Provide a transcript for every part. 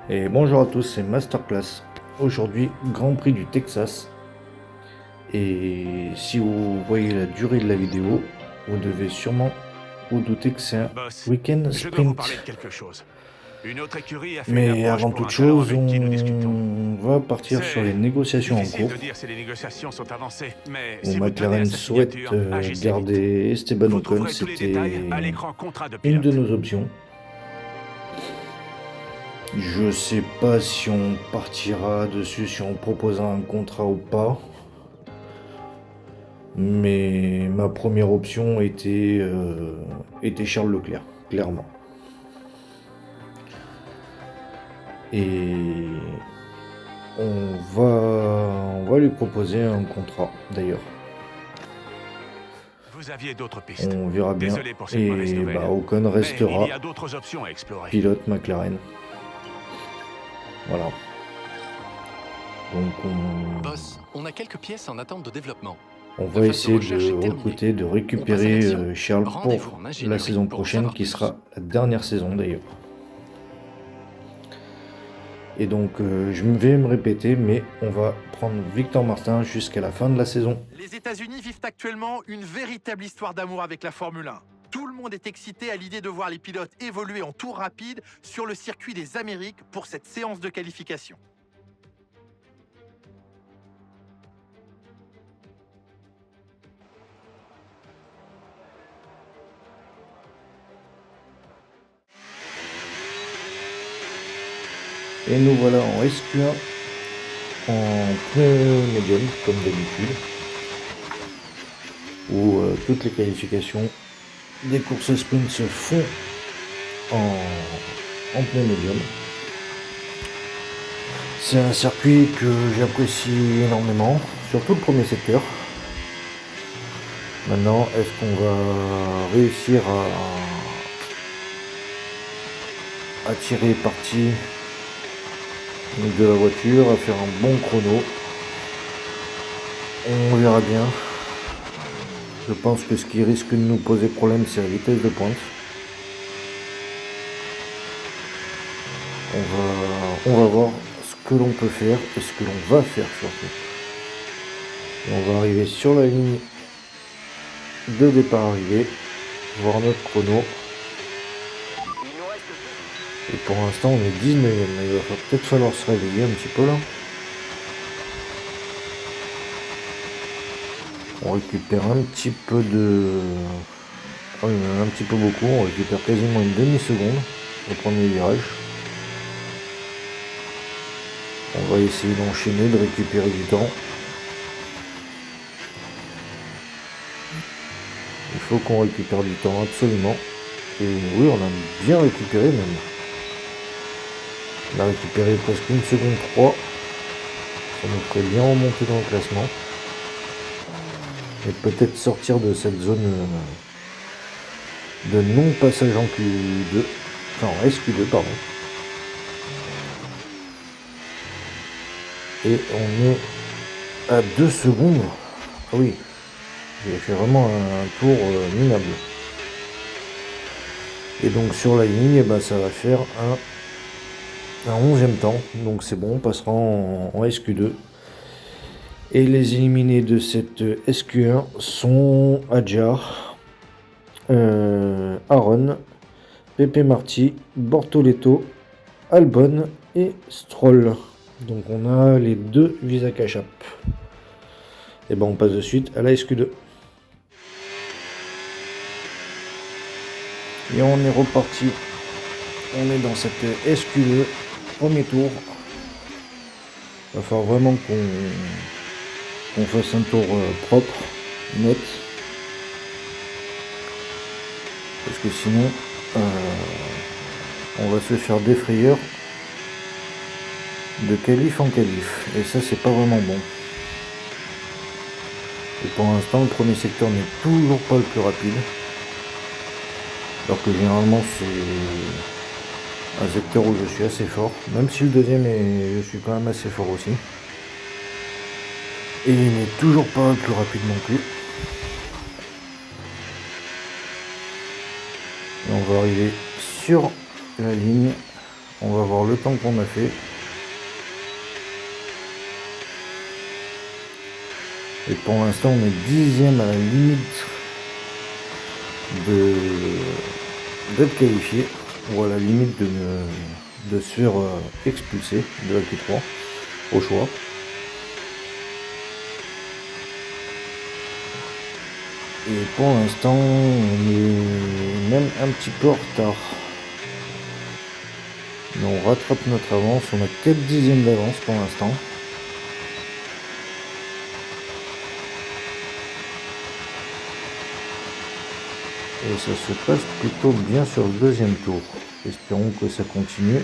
Et bonjour à tous, c'est Masterclass. Aujourd'hui, Grand Prix du Texas. Et si vous voyez la durée de la vidéo, vous devez sûrement vous douter que c'est un Boss, week-end je dois vous parler sprint. de quelque chose. Une autre écurie a fait une Mais approche avant pour toute un talent chose, avec qui nous discutons. on va partir sur les C'est négociations en difficile cours, de dire si les négociations sont avancées, mais où si vous tenez à McLaren sa souhaite signature, agissez vite. garder Esteban Vous Ocon. trouverez tous les détails C'était à l'écran contrat de une de pilote. nos options. Je sais pas si on partira dessus, si on proposera un contrat ou pas. Mais ma première option était Charles Leclerc, clairement. Et on va lui proposer un contrat, d'ailleurs. Vous aviez d'autres pistes. On verra bien. Désolé pour cette mauvaise Et nouvelle. Ocon Mais il restera y a d'autres options à explorer. pilote McLaren. Voilà. Donc Boss, on a quelques pièces en attente de développement. on La va phase de essayer recherche de est terminée. recruter, de On passe à récupérer l'action. Charles Rendez-vous pour en la ingénierie saison pour en prochaine, savoir qui plus. sera la dernière saison d'ailleurs. Et donc je vais me répéter, mais on va prendre Victor Martin jusqu'à la fin de la saison. Les États-Unis vivent actuellement une véritable histoire d'amour avec la Formule 1. Tout le monde est excité à l'idée de voir les pilotes évoluer en tour rapide sur le circuit des Amériques pour cette séance de qualification. Et nous voilà en SQ1 en pneu médium, comme d'habitude, où toutes les qualifications des courses sprint se font en pneu médium. C'est un circuit que j'apprécie énormément, surtout le premier secteur. Maintenant, est-ce qu'on va réussir à tirer parti de la voiture, à faire un bon chrono? On verra bien. Je pense que ce qui risque de nous poser problème, c'est la vitesse de pointe. On va voir ce que l'on peut faire et ce que l'on va faire surtout. Et on va arriver sur la ligne de départ arrivée, voir notre chrono. Et pour l'instant on est 19ème, il va peut-être falloir se réveiller un petit peu là. On récupère un petit peu de... Oh, il y en a un petit peu beaucoup, on récupère quasiment une demi-seconde au premier virage. On va essayer d'enchaîner, de récupérer du temps. Il faut qu'on récupère du temps absolument. Et oui, on a bien récupéré même. On a récupéré presque 1 seconde 3. Ça nous ferait bien remonter dans le classement. Et peut-être sortir de cette zone de non-passage en Q2. Enfin en SQ2, pardon. Et on est à 2 secondes. Ah oui, j'ai fait vraiment un tour minable. Et donc sur la ligne, eh ben, ça va faire un 11e temps. Donc c'est bon, on passera en SQ2. Et les éliminés de cette SQ1 sont Adjar, Aaron, Pepe Marti, Bortoleto, Albon et Stroll. Donc on a les deux Visa Cash App. Et ben on passe de suite à la SQ2. Et on est reparti. On est dans cette SQ2. Premier tour. Il va falloir vraiment qu'on fasse un tour propre, net. Parce que sinon, on va se faire des frayeurs de qualif en qualif. Et ça, c'est pas vraiment bon. Et pour l'instant, le premier secteur n'est toujours pas le plus rapide. Alors que généralement, c'est un secteur où je suis assez fort. Même si le deuxième, je suis quand même assez fort aussi. Et il n'est toujours pas le plus rapide non plus. Et on va arriver sur la ligne On va voir le temps qu'on a fait. Et pour l'instant, on est 10e à la limite d'être qualifié, ou à la limite de se faire expulser de la Q3 au choix. Et pour l'instant, on est même un petit peu en retard. Mais on rattrape notre avance, on a 4 dixièmes d'avance pour l'instant. Et ça se passe plutôt bien sur le deuxième tour. Espérons que ça continue.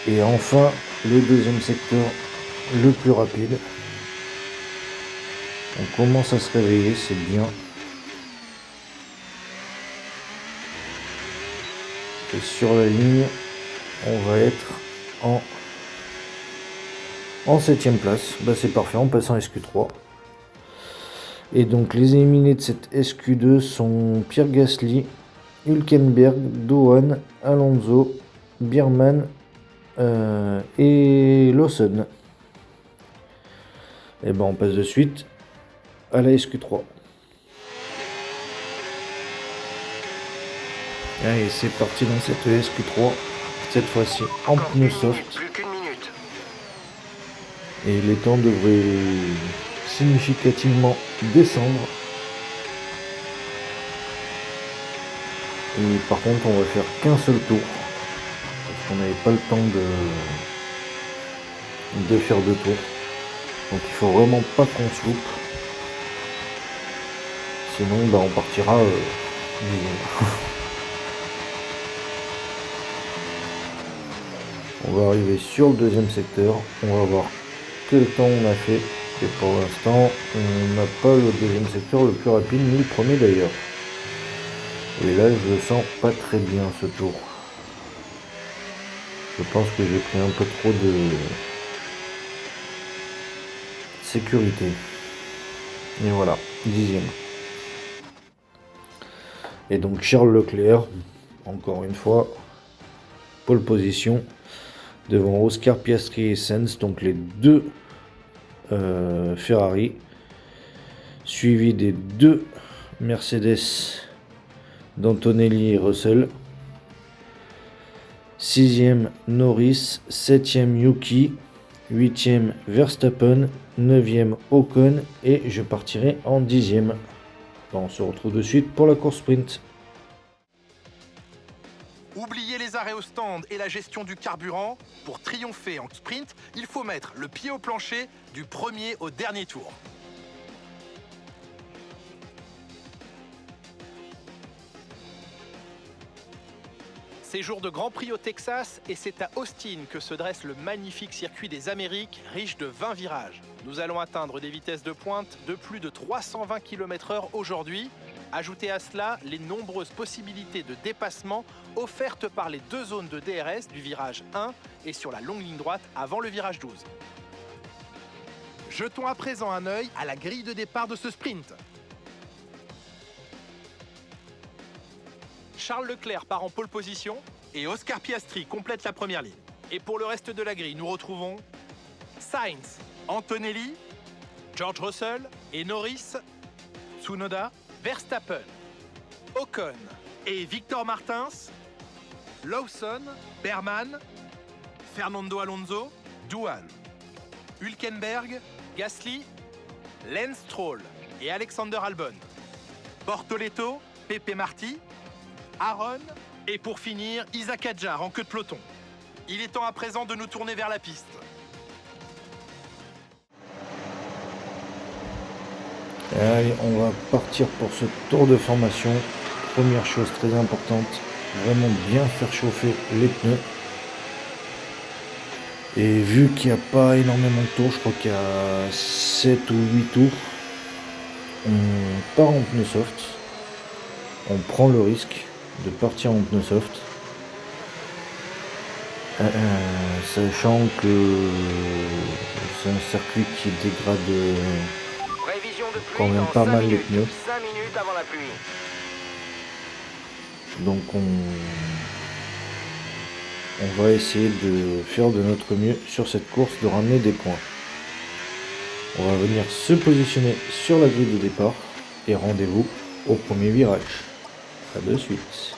Et enfin, le deuxième secteur le plus rapide. On commence à se réveiller, c'est bien. Et sur la ligne, on va être en 7ème place. Bah, c'est parfait, on passe en SQ3. Et donc les éliminés de cette SQ2 sont Pierre Gasly, Hülkenberg, Doan, Alonso, Biermann et Lawson. Et ben on passe de suite à la SQ3. Allez, c'est parti dans cette SQ3, cette fois-ci en pneus soft. Plus qu'une minute. Et les temps devraient significativement descendre. Et par contre, on va faire qu'un seul tour. Parce qu'on n'avait pas le temps de faire deux tours. Donc il faut vraiment pas qu'on se loupe. Sinon, bah, on partira dixième. On va arriver sur le deuxième secteur. On va voir quel temps on a fait. Et pour l'instant, on n'a pas le deuxième secteur le plus rapide, ni le premier d'ailleurs. Et là, je le sens pas très bien ce tour. Je pense que j'ai pris un peu trop de sécurité. Et voilà, dixième. Et donc Charles Leclerc, encore une fois, pole position, devant Oscar Piastri et Sainz, donc les deux Ferrari, suivi des deux Mercedes d'Antonelli et Russell. 6e Norris, 7e Yuki, 8e Verstappen, 9e Ocon et je partirai en 10e. On se retrouve de suite pour la course sprint. Oubliez les arrêts au stand et la gestion du carburant. Pour triompher en sprint, il faut mettre le pied au plancher du premier au dernier tour. C'est jour de Grand Prix au Texas et c'est à Austin que se dresse le magnifique circuit des Amériques, riche de 20 virages. Nous allons atteindre des vitesses de pointe de plus de 320 km/h aujourd'hui. Ajoutez à cela les nombreuses possibilités de dépassement offertes par les deux zones de DRS du virage 1 et sur la longue ligne droite avant le virage 12. Jetons à présent un œil à la grille de départ de ce sprint. Charles Leclerc part en pole position et Oscar Piastri complète la première ligne. Et pour le reste de la grille, nous retrouvons Sainz, Antonelli, George Russell et Norris, Tsunoda, Verstappen, Ocon et Victor Martins, Lawson, Biermann, Fernando Alonso, Doan, Hülkenberg, Gasly, Lance Stroll et Alexander Albon, Bortoleto, Pepe Marti, Aaron et pour finir Isaac Hadjar en queue de peloton. Il est temps à présent de nous tourner vers la piste. Allez, on va partir pour ce tour de formation. Première chose très importante, vraiment bien faire chauffer les pneus. Et vu qu'il n'y a pas énormément de tours, je crois qu'il y a 7 ou 8 tours, on part en pneus soft. On prend le risque de partir en pneus soft. Sachant que c'est un circuit qui dégrade Prévision de pluie quand même dans pas 5 mal les minutes. pneus. 5 minutes avant la pluie. Donc on va essayer de faire de notre mieux sur cette course, de ramener des points. On va venir se positionner sur la grille de départ et rendez-vous au premier virage. À de suite.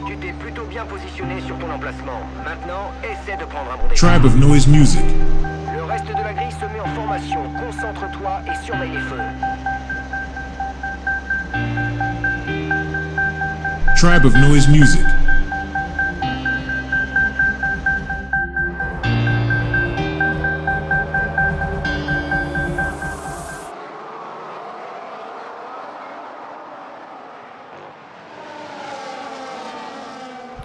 Tu t'es plutôt bien positionné sur ton emplacement. Maintenant, essaie de prendre un bon départ. Tribe of Noise Music. Le reste de la grille se met en formation. Concentre-toi et surveille les feux. Tribe of Noise Music.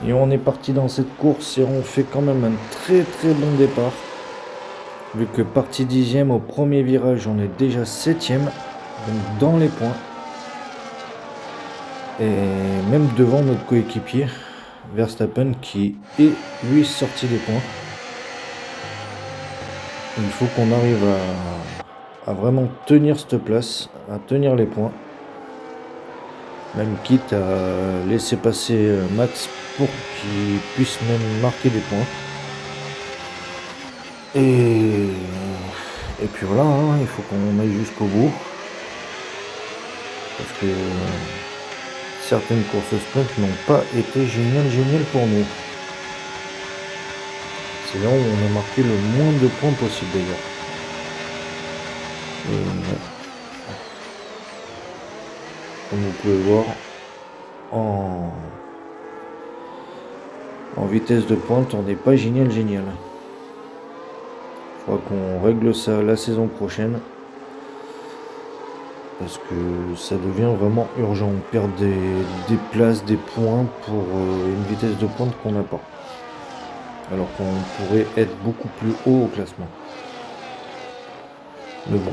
Et on est parti dans cette course et on fait quand même un très bon départ. Vu que parti 10e au premier virage, on est déjà 7e, donc dans les points. Et même devant notre coéquipier, Verstappen, qui est lui sorti des points. Il faut qu'on arrive à vraiment tenir cette place, à tenir les points. Même quitte à laisser passer Max pour qu'il puisse même marquer des points. Et puis voilà, hein, il faut qu'on aille jusqu'au bout. Parce que certaines courses sprint n'ont pas été géniales pour nous. C'est là où on a marqué le moins de points possible d'ailleurs. Comme vous pouvez voir, en vitesse de pointe, on n'est pas génial. Il faudra qu'on règle ça la saison prochaine. Parce que ça devient vraiment urgent. On perd des places, des points pour une vitesse de pointe qu'on n'a pas. Alors qu'on pourrait être beaucoup plus haut au classement. Mais bon.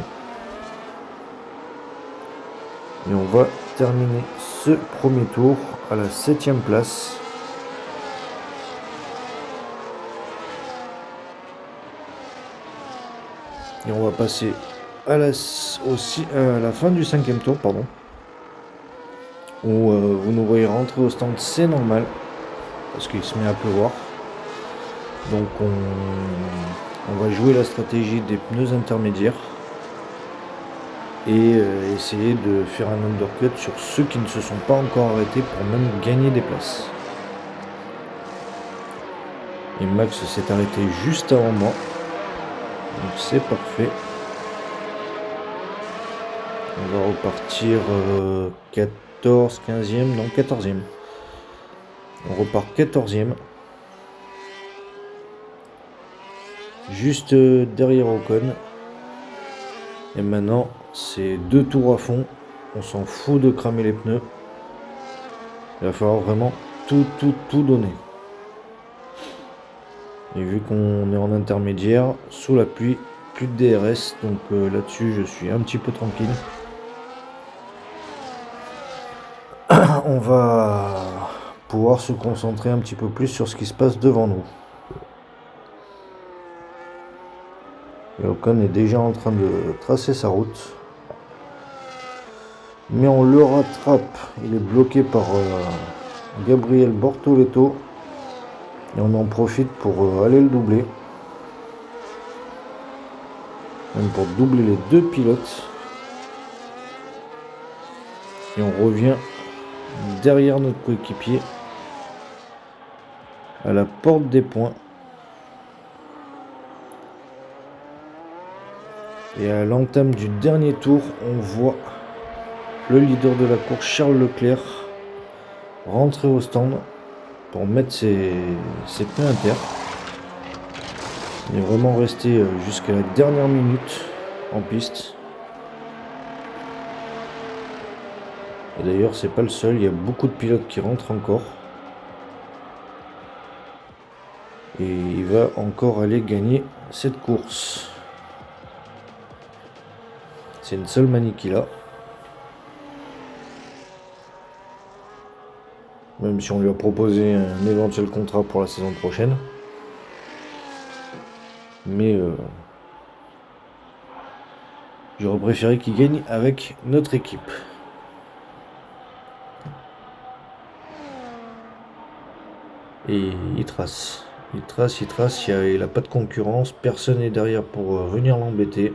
Et on va terminer ce premier tour à la 7e place. Et on va passer à la fin du 5e tour, pardon. Où vous nous voyez rentrer au stand, c'est normal. Parce qu'il se met à pleuvoir. Donc on va jouer la stratégie des pneus intermédiaires. Et essayer de faire un undercut sur ceux qui ne se sont pas encore arrêtés pour même gagner des places. Et Max s'est arrêté juste avant moi. Donc c'est parfait. On va repartir 14, 15e, non 14e. On repart 14e. Juste derrière Ocon. Et maintenant, c'est 2 tours à fond. On s'en fout de cramer les pneus. Il va falloir vraiment tout donner. Et vu qu'on est en intermédiaire, sous la pluie, plus de DRS. Donc là-dessus, je suis un petit peu tranquille. On va pouvoir se concentrer un petit peu plus sur ce qui se passe devant nous. Et Ocon est déjà en train de tracer sa route. Mais on le rattrape. Il est bloqué par Gabriel Bortoleto. Et on en profite pour aller le doubler. Même pour doubler les 2 pilotes. Et on revient derrière notre coéquipier. À la porte des points. Et à l'entame du dernier tour, on voit le leader de la course, Charles Leclerc, rentrer au stand pour mettre ses pneus inter. Il est vraiment resté jusqu'à la dernière minute en piste. Et d'ailleurs, c'est pas le seul, il y a beaucoup de pilotes qui rentrent encore. Et il va encore aller gagner cette course. C'est une seule manie qu'il a. Même si on lui a proposé un éventuel contrat pour la saison prochaine. Mais J'aurais préféré qu'il gagne avec notre équipe. Et il trace. Il trace. Il n'a pas de concurrence. Personne n'est derrière pour venir l'embêter.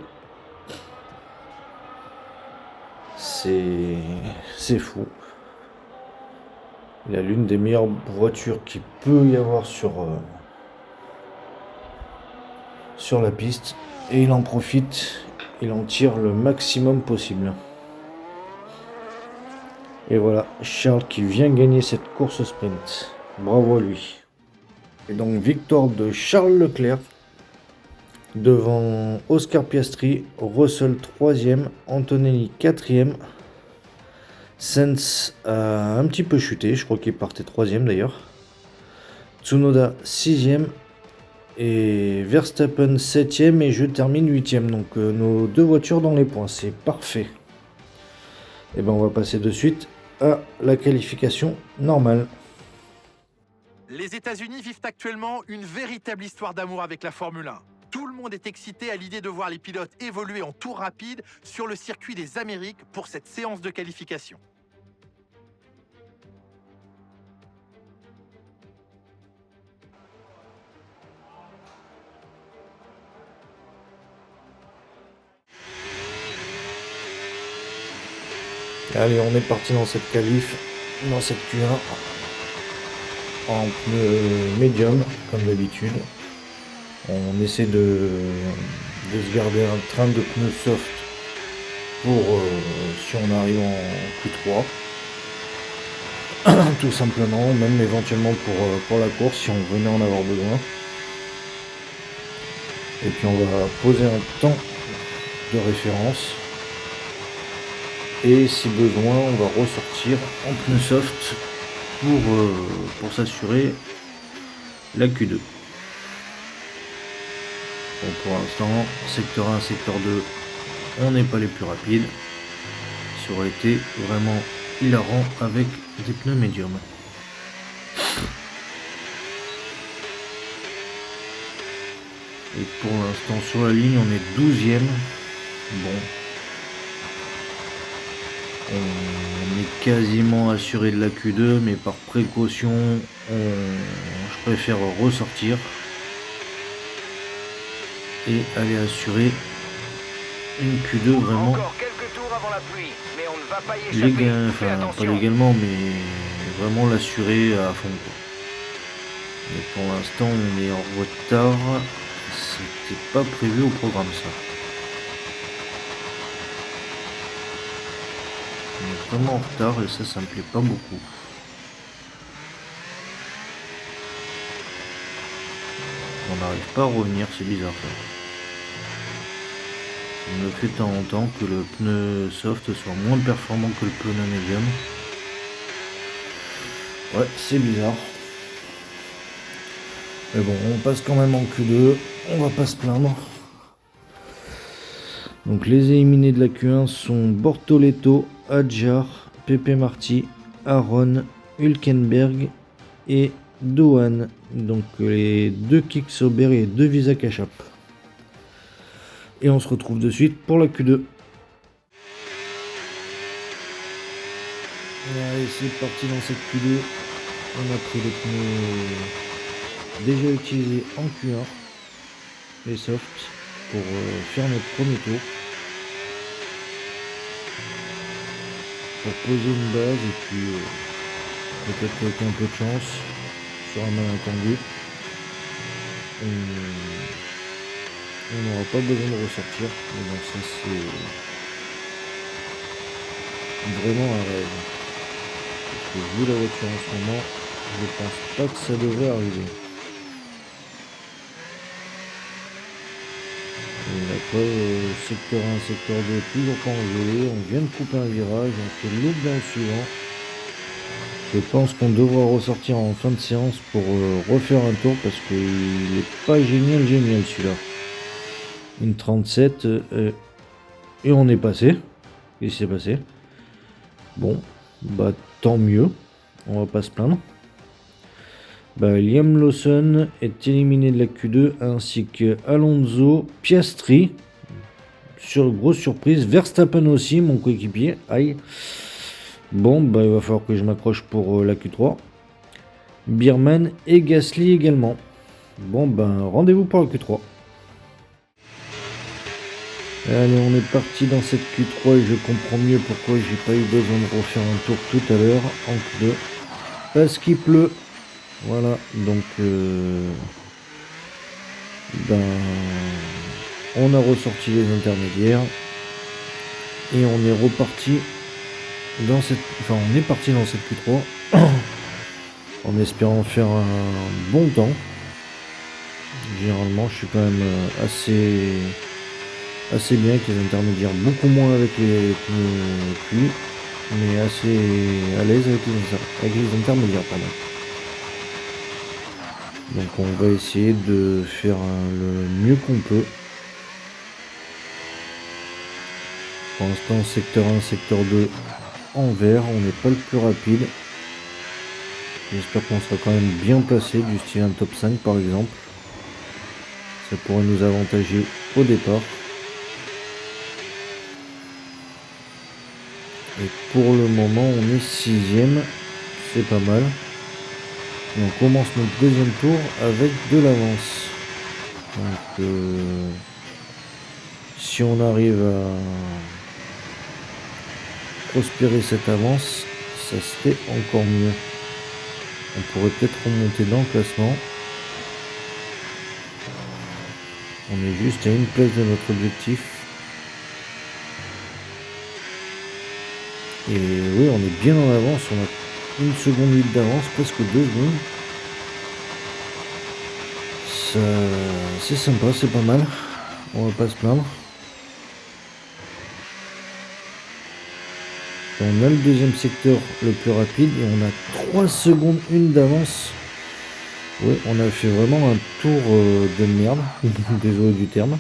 C'est fou. Il a l'une des meilleures voitures qu'il peut y avoir sur la piste. Et il en profite. Il en tire le maximum possible. Et voilà, Charles qui vient gagner cette course sprint. Bravo à lui. Et donc victoire de Charles Leclerc devant Oscar Piastri, Russell 3e, Antonelli 4e. Sainz a un petit peu chuté, je crois qu'il partait 3e d'ailleurs. Tsunoda 6e et Verstappen 7e et je termine 8e. Donc nos deux voitures dans les points, c'est parfait. Et ben on va passer de suite à la qualification normale. Les États-Unis vivent actuellement une véritable histoire d'amour avec la Formule 1. Tout le monde est excité à l'idée de voir les pilotes évoluer en tour rapide sur le circuit des Amériques pour cette séance de qualification. Allez, on est parti dans cette qualif, dans cette Q1, en pneu médium, comme d'habitude. On essaie de se garder un train de pneus soft pour si on arrive en Q3. Tout simplement, même éventuellement pour la course, si on venait en avoir besoin. Et puis on va poser un temps de référence. Et si besoin, on va ressortir en pneus soft pour s'assurer la Q2. Bon, pour l'instant, secteur 1, secteur 2, on n'est pas les plus rapides. Ça aurait été vraiment hilarant avec des pneus médiums. Et pour l'instant, sur la ligne, on est 12e. Bon. On est quasiment assuré de la Q2, mais par précaution, je préfère ressortir et aller assurer une Q2 vraiment Encore quelques tours avant la pluie, mais on ne va pas y échapper. Fais pas attention. légalement, mais vraiment l'assurer à fond, quoi. Mais pour l'instant, on est en retard. C'était pas prévu au programme, ça. On est vraiment en retard et ça me plaît pas beaucoup. On n'arrive pas à revenir, c'est bizarre ça. On me fait de temps en temps que le pneu soft soit moins performant que le pneu médium. Ouais, c'est bizarre. Mais bon, on passe quand même en Q2, on va pas se plaindre. Donc les éliminés de la Q1 sont Bortoleto, Adjar, Pepe Marti, Aaron, Hülkenberg et Dohan. Donc les deux Kicksober et deux Visa Kachap. Et on se retrouve de suite pour la Q2. Allez, c'est parti dans cette Q2. On a pris les pneus déjà utilisés en Q1, les softs, pour faire notre premier tour. Pour poser une base et puis peut-être avec un peu de chance sur un malentendu. On n'aura pas besoin de ressortir, mais bon, ça c'est vraiment un rêve. Parce que vu la voiture en ce moment, je pense pas que ça devrait arriver. Et après, secteur 1, secteur 2, toujours pas engelé, on vient de couper un virage, on fait le loop dans le suivant. Je pense qu'on devra ressortir en fin de séance pour refaire un tour parce qu'il est pas génial celui-là. Une 37 et on est passé. Qu'est-ce qui s'est passé? Bon, bah tant mieux, on va pas se plaindre. Bah, Liam Lawson est éliminé de la Q2 ainsi que Alonso, Piastri. grosse surprise. Verstappen aussi, mon coéquipier. Aïe. Bon, bah, il va falloir que je m'accroche pour la Q3. Bierman et Gasly également. Bon, ben, rendez-vous pour la Q3. Allez, on est parti dans cette Q3 et je comprends mieux pourquoi j'ai pas eu besoin de refaire un tour tout à l'heure en Q2. Parce qu'il pleut. Voilà, donc ben, on a ressorti les intermédiaires et on est reparti dans cette, enfin on est parti dans cette Q3 en espérant faire un bon temps. Généralement, je suis quand même assez bien avec les intermédiaires, beaucoup moins avec les pluies, mais assez à l'aise avec les intermédiaires, pardon. Donc on va essayer de faire le mieux qu'on peut. Pour l'instant, secteur 1, secteur 2 en vert, on n'est pas le plus rapide. J'espère qu'on sera quand même bien placé, du style un top 5 par exemple. Ça pourrait nous avantager au départ. Et pour le moment, on est 6ème, c'est pas mal. Et on commence notre deuxième tour avec de l'avance. Donc, si on arrive à prospérer cette avance, ça serait encore mieux. On pourrait peut-être remonter dans le classement. On est juste à une place de notre objectif. Et oui, on est bien en avance. On a 1 seconde 8 d'avance, presque 2 secondes. C'est sympa, c'est pas mal. On va pas se plaindre. Et on a le deuxième secteur le plus rapide et on a 3 secondes 1 d'avance. Oui, on a fait vraiment un tour de merde, désolé du terme.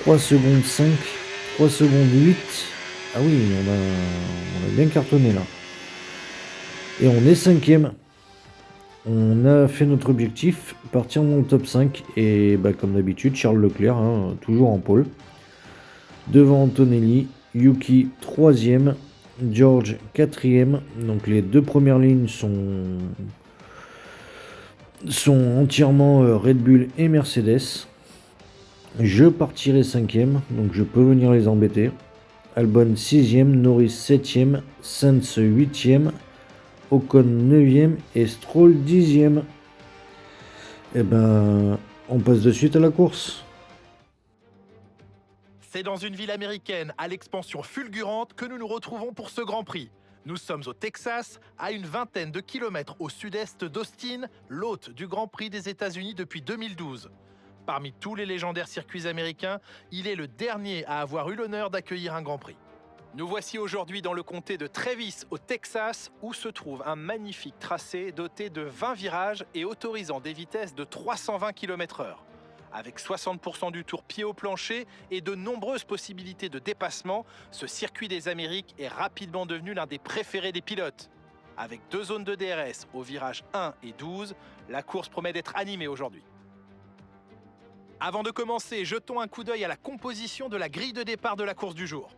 3 secondes 5, 3 secondes 8. Ah oui, on a bien cartonné là. Et on est 5ème. On a fait notre objectif, partir dans le top 5. Et bah, comme d'habitude, Charles Leclerc, hein, toujours en pôle. Devant Antonelli, Yuki 3ème, George 4ème. Donc les 2 premières lignes sont entièrement Red Bull et Mercedes. Je partirai 5ème, donc je peux venir les embêter. Albon 6ème, Norris 7ème, Sainz 8ème, Ocon 9ème et Stroll 10ème. Et ben, on passe de suite à la course. C'est dans une ville américaine à l'expansion fulgurante que nous nous retrouvons pour ce Grand Prix. Nous sommes au Texas, à une vingtaine de kilomètres au sud-est d'Austin, l'hôte du Grand Prix des États-Unis depuis 2012. Parmi tous les légendaires circuits américains, il est le dernier à avoir eu l'honneur d'accueillir un Grand Prix. Nous voici aujourd'hui dans le comté de Travis, au Texas, où se trouve un magnifique tracé doté de 20 virages et autorisant des vitesses de 320 km/h. Avec 60% du tour pied au plancher et de nombreuses possibilités de dépassement, ce circuit des Amériques est rapidement devenu l'un des préférés des pilotes. Avec 2 zones de DRS au virage 1 et 12, la course promet d'être animée aujourd'hui. Avant de commencer, jetons un coup d'œil à la composition de la grille de départ de la course du jour.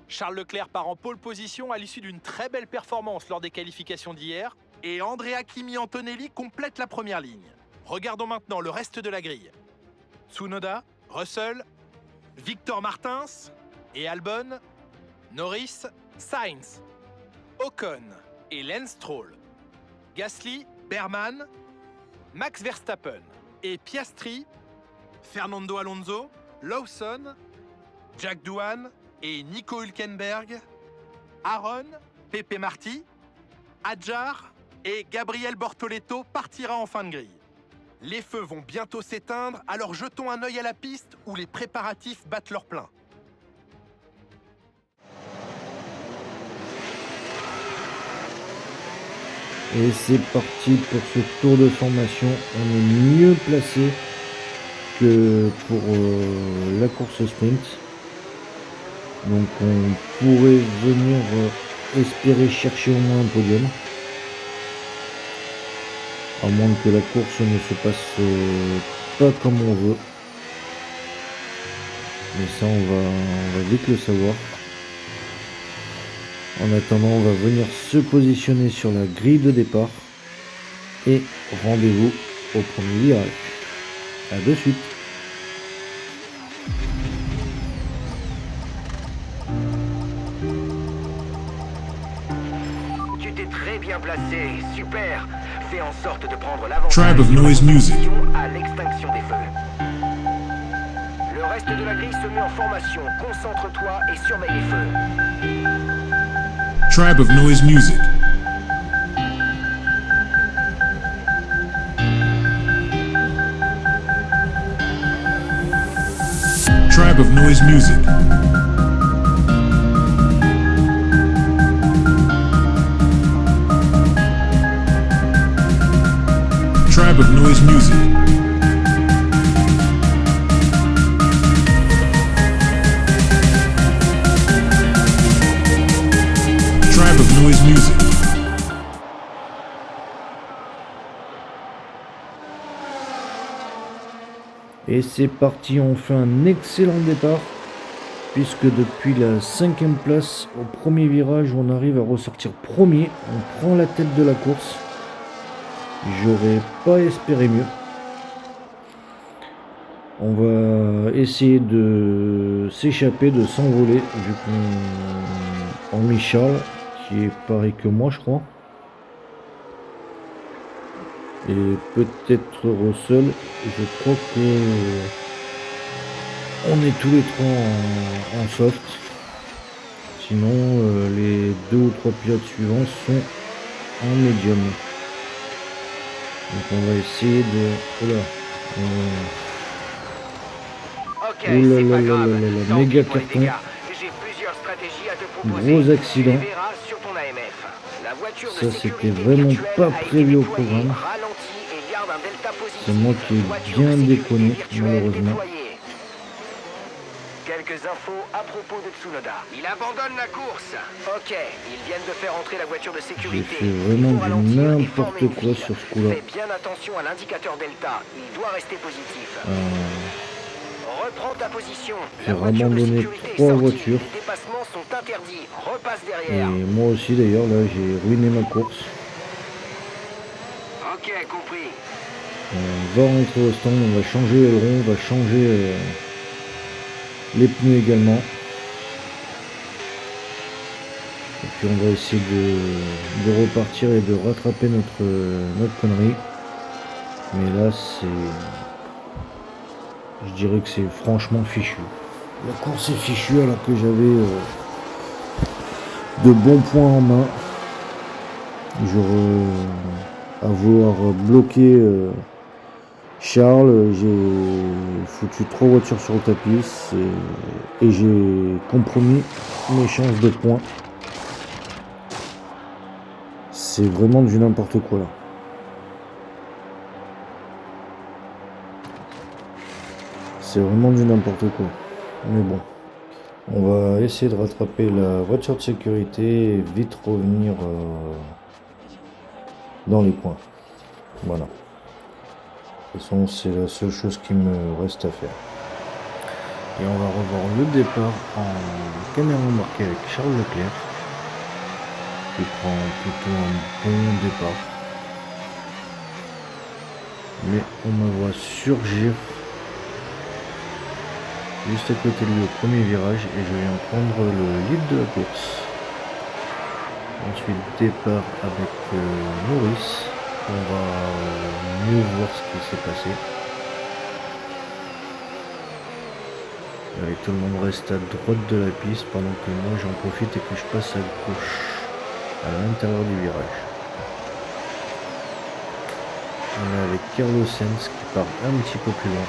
Charles Leclerc part en pole position à l'issue d'une très belle performance lors des qualifications d'hier et Andrea Kimi Antonelli complète la première ligne. Regardons maintenant le reste de la grille. Tsunoda, Russell, Victor Martins et Albon, Norris, Sainz, Ocon et Lance Stroll, Gasly, Berman, Max Verstappen et Piastri, Fernando Alonso, Lawson, Jack Doohan et Nico Hülkenberg, Aaron, Pepe Marti, Adjar et Gabriel Bortoleto partira en fin de grille. Les feux vont bientôt s'éteindre, alors jetons un œil à la piste où les préparatifs battent leur plein. Et c'est parti pour ce tour de formation. On est mieux placé que pour la course sprint. Donc on pourrait venir espérer chercher au moins un podium. À moins que la course ne se passe pas comme on veut. Mais ça, on va vite le savoir. En attendant, on va venir se positionner sur la grille de départ. Et rendez-vous au premier virage. À de suite. Tu t'es très bien placé, super. Fais en sorte de prendre l'avantage Tribe of Noise Music. à l'extinction des feux. Le reste de la grille se met en formation. Concentre-toi et surveille les feux. Tribe of Noise Music. Tribe of Noise Music. Tribe of Noise Music. Tribe of Noise Music. Et c'est parti, on fait un excellent départ. Puisque depuis la 5e place, au premier virage, on arrive à ressortir premier. On prend la tête de la course. J'aurais pas espéré mieux. On va essayer de s'échapper, de s'envoler, vu qu'on a mis Charles, qui est pareil que moi, je crois. Et peut-être Russell. Je crois que on est tous les trois en soft. Sinon, les 2 ou 3 pilotes suivants sont en médium. Donc on va essayer de... Oula. Ok, Oula c'est là pas là grave. là là là, Tant méga pis pour les carton. dégâts. J'ai plusieurs stratégies à te proposer. Gros accident. Tu les verras sur ton AMF. La voiture de Ça, c'était sécurité vraiment virtuelle pas a été prévu au déployée. programme. Ralentis et garde un delta positif. C'est moi qui ai Voiture bien de sécurité déconné, virtuelle malheureusement. déployée. Quelques infos à propos de Tsunoda. Il abandonne la course. Ok, ils viennent de faire entrer la voiture de J'ai sécurité. fait vraiment Il faut ralentir du et former n'importe une quoi file. sur ce coup-là. Fais bien attention à l'indicateur delta. Il doit rester positif. Reprends ta position. J'ai La voiture de abandonné sécurité est 3 sortie. voitures. Les dépassements sont interdits. Repasse Et derrière. moi aussi d'ailleurs, là j'ai ruiné ma course. Ok, compris. On va rentrer au stand, on va changer le rond, on va changer les pneus également. Et puis on va essayer de repartir et de rattraper notre connerie. Mais là c'est... Je dirais que c'est franchement fichu. La course est fichue alors que j'avais de bons points en main. À vouloir bloquer Charles, j'ai foutu 3 voitures sur le tapis et j'ai compromis mes chances de points. C'est vraiment du n'importe quoi là. C'est vraiment du n'importe quoi. Mais bon. On va essayer de rattraper la voiture de sécurité et vite revenir dans les points. Voilà. De toute façon, c'est la seule chose qui me reste à faire. Et on va revoir le départ en caméra embarquée avec Charles Leclerc, qui prend plutôt un bon départ. Mais on me voit surgir juste à côté de lui au premier virage et je viens prendre le lead de la course. Ensuite départ avec Norris. On va mieux voir ce qui s'est passé. Allez, tout le monde reste à droite de la piste pendant que moi j'en profite et que je passe à gauche, à l'intérieur du virage. On est avec Carlos Sainz qui part un petit peu plus loin.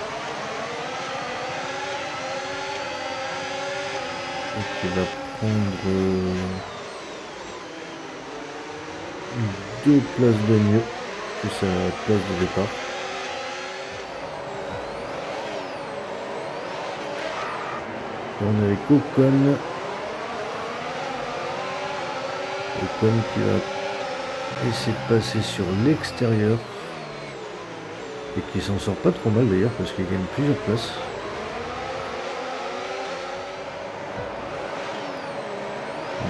Et qui va prendre 2 places de mieux que sa place de départ. Et on est avec Ocon. Ocon qui va essayer de passer sur l'extérieur. et qui s'en sort pas trop mal d'ailleurs parce qu'il gagne plusieurs places.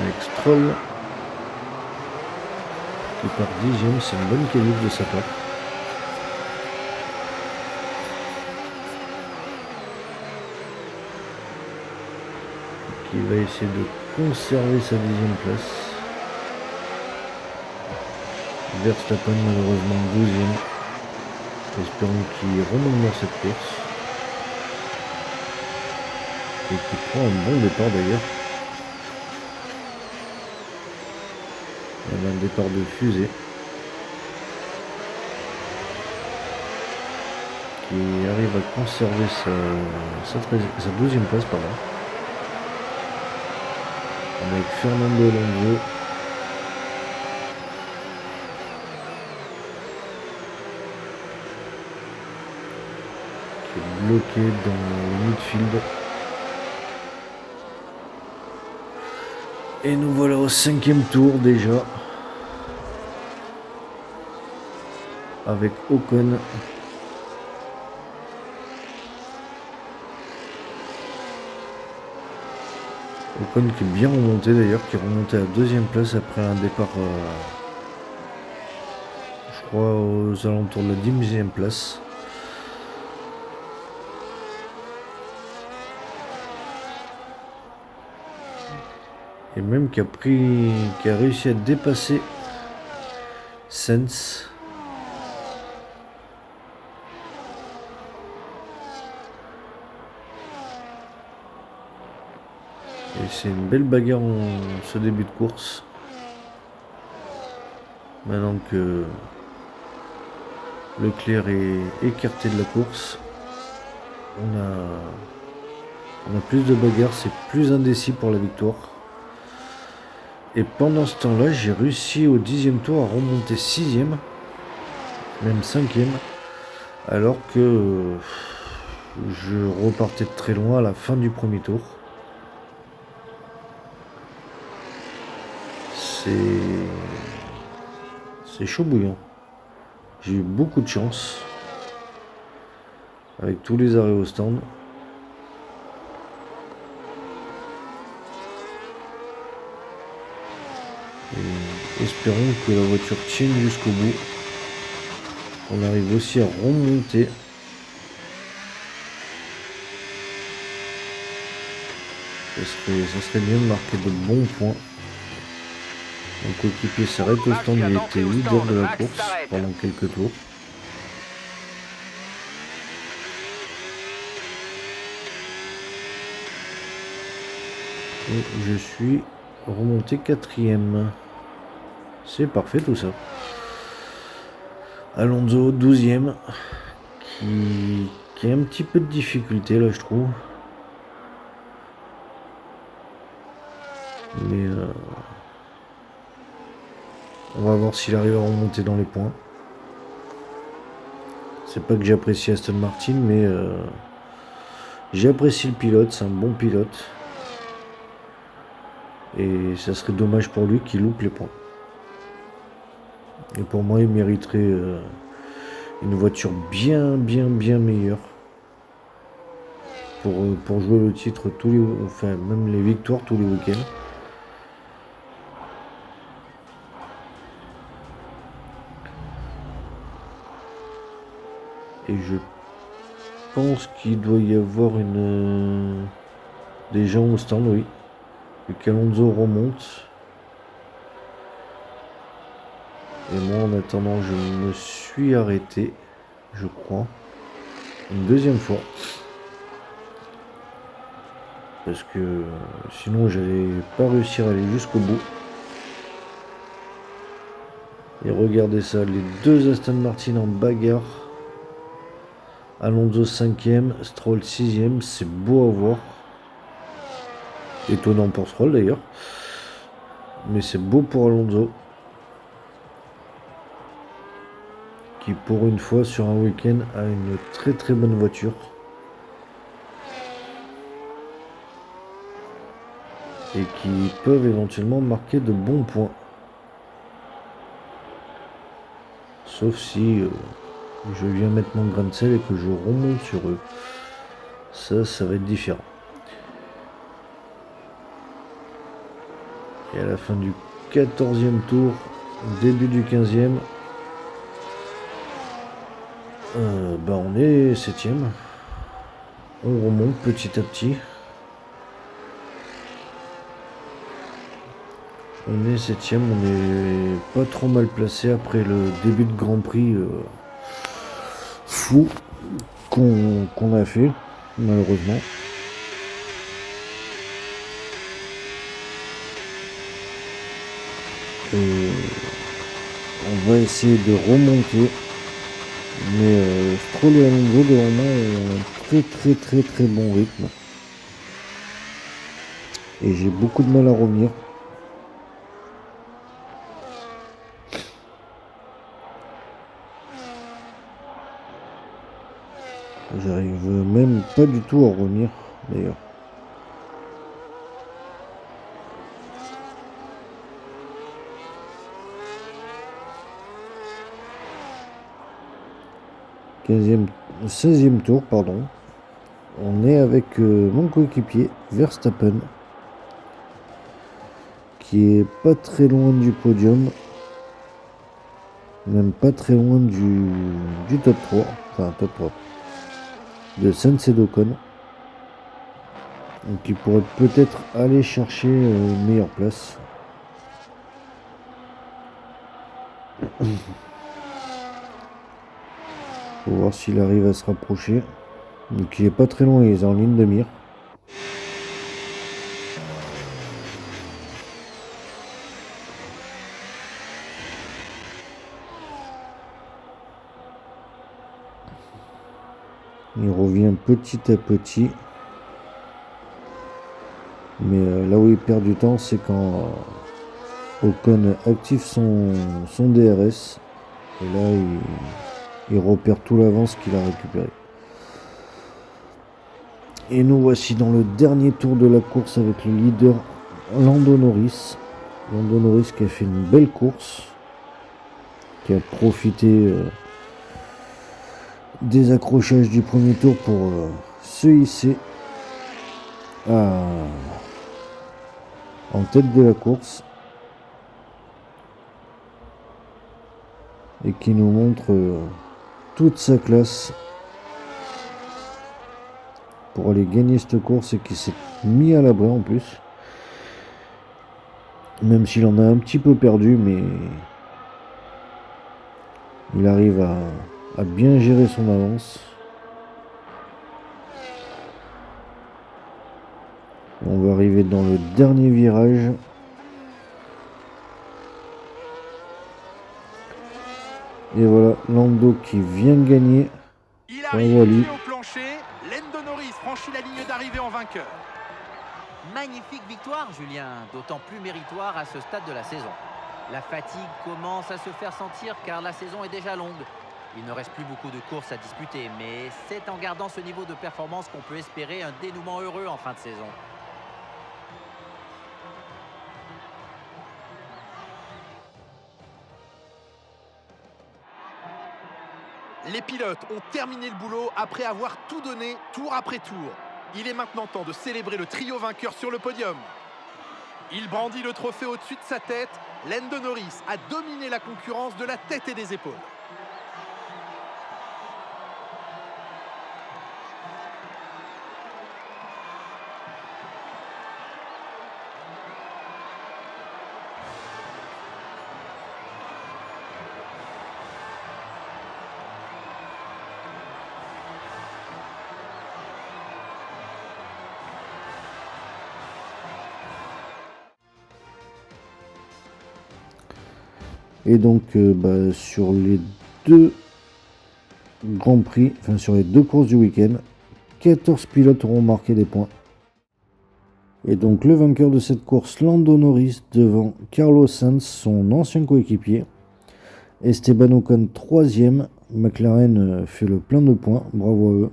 Avec Stroll qui part 10e, c'est une bonne qualif de sa part. Qui va essayer de conserver sa 10e place. Verstappen malheureusement 12e. Espérons qu'il remonte dans cette course. Et qu'il prend un bon départ d'ailleurs. Il y a un départ de fusée. Qui arrive à conserver sa 12e place pardon. Avec Fernando Alonso. Qui est bloqué dans le midfield. Et nous voilà au 5e tour déjà. Avec Ocon. Ocon qui est bien remonté d'ailleurs, qui est remonté à 2e place après un départ, je crois, aux alentours de la 10e place. Et même qui a réussi à dépasser Sainz. Et c'est une belle bagarre en ce début de course. Maintenant que Leclerc est écarté de la course, on a plus de bagarres, c'est plus indécis pour la victoire. Et pendant ce temps-là, j'ai réussi au 10e tour à remonter 6e, même 5e, alors que je repartais de très loin à la fin du premier tour. C'est chaud bouillant. J'ai eu beaucoup de chance avec tous les arrêts au stand. Et espérons que la voiture tienne jusqu'au bout. On arrive aussi à remonter. Ça serait bien de marquer de bons points. Mon coéquipier s'arrête au stand, il était leader de la course pendant quelques tours. Et je suis remonté 4e. C'est parfait tout ça. Alonso 12e qui a un petit peu de difficulté là je trouve. Mais on va voir s'il arrive à remonter dans les points. C'est pas que j'apprécie Aston Martin, mais j'apprécie le pilote, c'est un bon pilote. Et ça serait dommage pour lui qu'il loupe les points. Et pour moi, il mériterait une voiture bien meilleure pour jouer le titre même les victoires tous les week-ends. Et je pense qu'il doit y avoir des gens au stand, oui. Et qu'Alonso remonte. Et moi, en attendant, je me suis arrêté, je crois, une deuxième fois. Parce que sinon, j'allais pas réussir à aller jusqu'au bout. Et regardez ça, les deux Aston Martin en bagarre. Alonso 5e, Stroll 6e, c'est beau à voir. Étonnant pour Stroll d'ailleurs. Mais c'est beau pour Alonso. Qui pour une fois sur un week-end a une très bonne voiture. Et qui peuvent éventuellement marquer de bons points. Sauf si je viens mettre mon grain de sel et que je remonte sur eux. Ça va être différent. Et à la fin du 14e tour, début du 15e, on est 7e. On remonte petit à petit. On est 7e, on est pas trop mal placé après le début de Grand Prix fou qu'on a fait, malheureusement. Et on va essayer de remonter. Mais Stroll et Alonso devant moi ont un très bon rythme. Et j'ai beaucoup de mal à revenir. J'arrive même pas du tout à revenir d'ailleurs. « 16e tour, pardon. On est avec mon coéquipier Verstappen, qui est pas très loin du podium, même pas très loin du top 3, enfin top 3, de Sainz et d'Ocon. Donc il pourrait peut-être aller chercher une meilleure place. Faut voir s'il arrive à se rapprocher. Donc il est pas très loin, il est en ligne de mire. Il revient petit à petit. Mais là où il perd du temps, c'est quand Ocon active son DRS. Et là, il repère tout l'avance qu'il a récupéré. Et nous voici dans le dernier tour de la course avec le leader Lando Norris. Lando Norris qui a fait une belle course, qui a profité des accrochages du premier tour pour se hisser en tête de la course. Et qui nous montre toute sa classe pour aller gagner cette course et qui s'est mis à l'abri en plus. Même s'il en a un petit peu perdu, mais il arrive à bien gérer son avance. On va arriver dans le dernier virage. Et voilà, Lando qui vient de gagner. Il arrive pied au plancher. Lando Norris franchit la ligne d'arrivée en vainqueur. Magnifique victoire, Julien, d'autant plus méritoire à ce stade de la saison. La fatigue commence à se faire sentir car la saison est déjà longue. Il ne reste plus beaucoup de courses à disputer, mais c'est en gardant ce niveau de performance qu'on peut espérer un dénouement heureux en fin de saison. Les pilotes ont terminé le boulot après avoir tout donné tour après tour. Il est maintenant temps de célébrer le trio vainqueur sur le podium. Il brandit le trophée au-dessus de sa tête. Lando Norris a dominé la concurrence de la tête et des épaules. Et donc sur les deux Grands Prix, enfin sur les deux courses du week-end, 14 pilotes auront marqué des points. Et donc le vainqueur de cette course, Lando Norris devant Carlos Sainz, son ancien coéquipier. Esteban Ocon 3e, McLaren fait le plein de points, bravo à eux.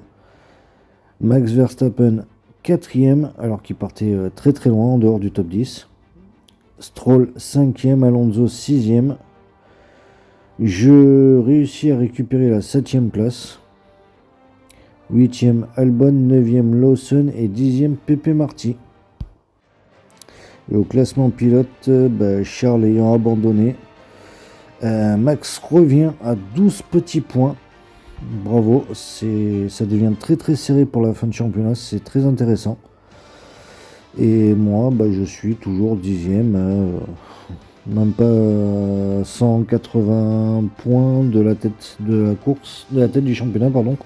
Max Verstappen 4e, alors qu'il partait très loin en dehors du top 10. Stroll 5e, Alonso 6e. Je réussis à récupérer la 7ème place. 8ème Albon, 9ème Lawson et 10ème Pepe Marty. Et au classement pilote, Charles ayant abandonné, Max revient à 12 petits points. Bravo, ça devient très très serré pour la fin de championnat, c'est très intéressant. Et moi, je suis toujours 10ème, même pas 180 points de la tête de la course, de la tête du championnat, pardon.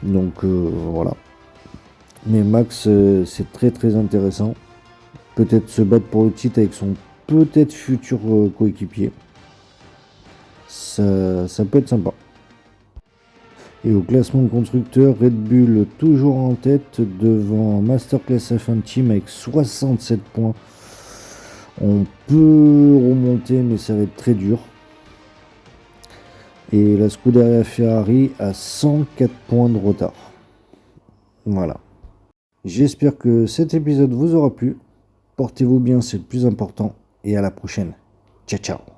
Donc voilà. Mais Max, c'est très très intéressant. Peut-être se battre pour le titre avec son peut-être futur coéquipier. Ça peut être sympa. Et au classement constructeur, Red Bull toujours en tête devant Masterclass F1 Team avec 67 points. On peut remonter mais ça va être très dur. Et la Scuderia Ferrari a 104 points de retard. Voilà. J'espère que cet épisode vous aura plu. Portez-vous bien, c'est le plus important. Et à la prochaine. Ciao, ciao.